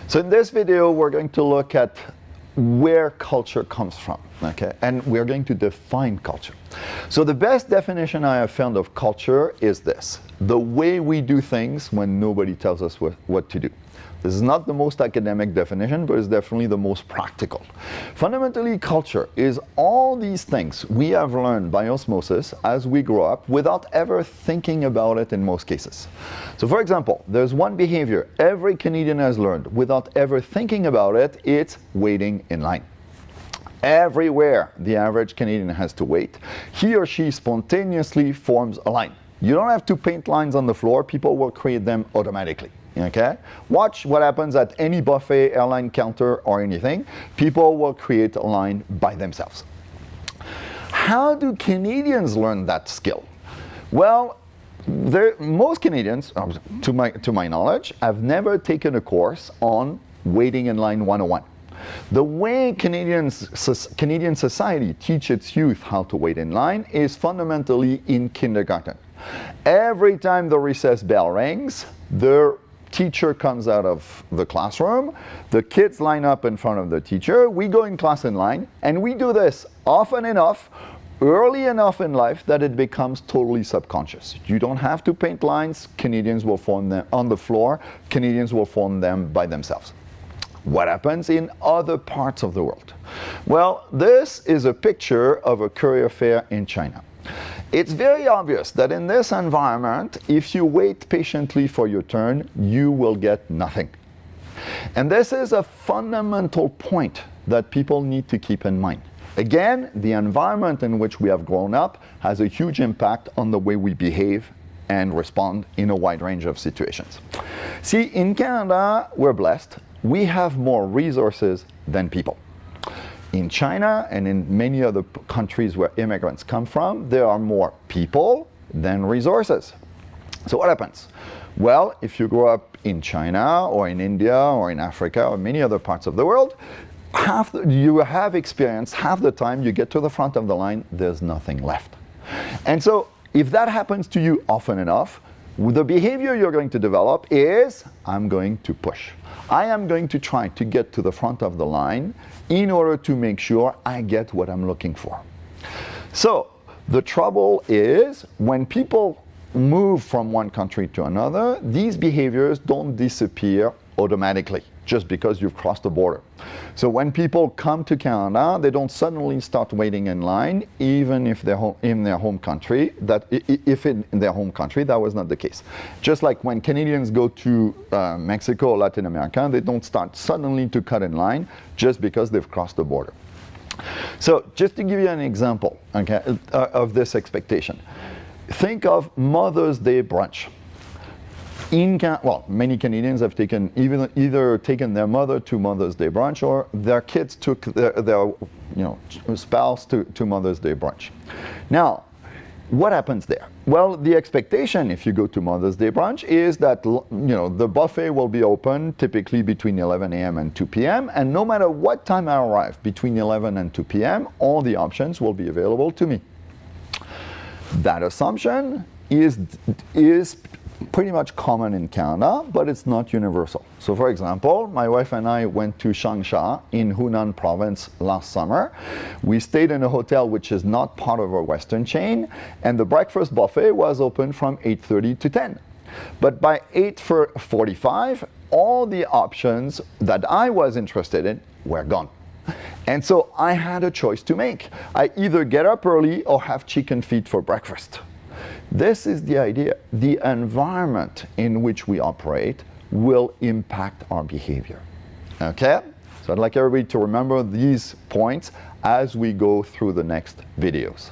So in this video, we're going to look at where culture comes from, okay? And we're going to define culture. So the best definition I have found of culture is this: the way we do things when nobody tells us what to do. This is not the most academic definition, but it's definitely the most practical. Fundamentally, culture is all these things we have learned by osmosis as we grow up without ever thinking about it in most cases. So for example, there's one behavior every Canadian has learned without ever thinking about it. It's waiting in line. Everywhere the average Canadian has to wait, he or she spontaneously forms a line. You don't have to paint lines on the floor, people will create them automatically. Okay? Watch what happens at any buffet, airline counter, or anything. People will create a line by themselves. How do Canadians learn that skill? Well, most Canadians, to my knowledge, have never taken a course on waiting in line 101. The way Canadian society teaches its youth how to wait in line is fundamentally in kindergarten. Every time the recess bell rings, the teacher comes out of the classroom, the kids line up in front of the teacher, we go in class in line, and we do this often enough, early enough in life that it becomes totally subconscious. You don't have to paint lines, Canadians will form them on the floor, Canadians will form them by themselves. What happens in other parts of the world? Well, this is a picture of a career fair in China. It's very obvious that in this environment, if you wait patiently for your turn, you will get nothing. And this is a fundamental point that people need to keep in mind. Again, the environment in which we have grown up has a huge impact on the way we behave and respond in a wide range of situations. See, in Canada, we're blessed. We have more resources than people. In China and in many other countries where immigrants come from, there are more people than resources. So what happens? Well, if you grow up in China or in India or in Africa or many other parts of the world, you have experienced half the time you get to the front of the line, there's nothing left. And so if that happens to you often enough, the behavior you're going to develop is, I'm going to push. I am going to try to get to the front of the line in order to make sure I get what I'm looking for. So the trouble is when people move from one country to another, these behaviors don't disappear automatically just because you've crossed the border. So when people come to Canada, they don't suddenly start waiting in line, even if they're in their home country. If in their home country, that was not the case. Just like when Canadians go to Mexico or Latin America, they don't start suddenly to cut in line just because they've crossed the border. So just to give you an example, okay, of this expectation, think of Mother's Day brunch. Many Canadians have either taken their mother to Mother's Day brunch or their kids took their spouse to Mother's Day brunch. Now, what happens there? Well, the expectation if you go to Mother's Day brunch is that the buffet will be open typically between 11 a.m. and 2 p.m. and no matter what time I arrive between 11 and 2 p.m., all the options will be available to me. That assumption is pretty much common in Canada, but it's not universal. So for example, my wife and I went to Changsha in Hunan province last summer. We stayed in a hotel which is not part of a Western chain, and the breakfast buffet was open from 8:30 to 10. But by 8:45, all the options that I was interested in were gone. And so I had a choice to make. I either get up early or have chicken feet for breakfast. This is the idea. The environment in which we operate will impact our behavior. Okay? So I'd like everybody to remember these points as we go through the next videos.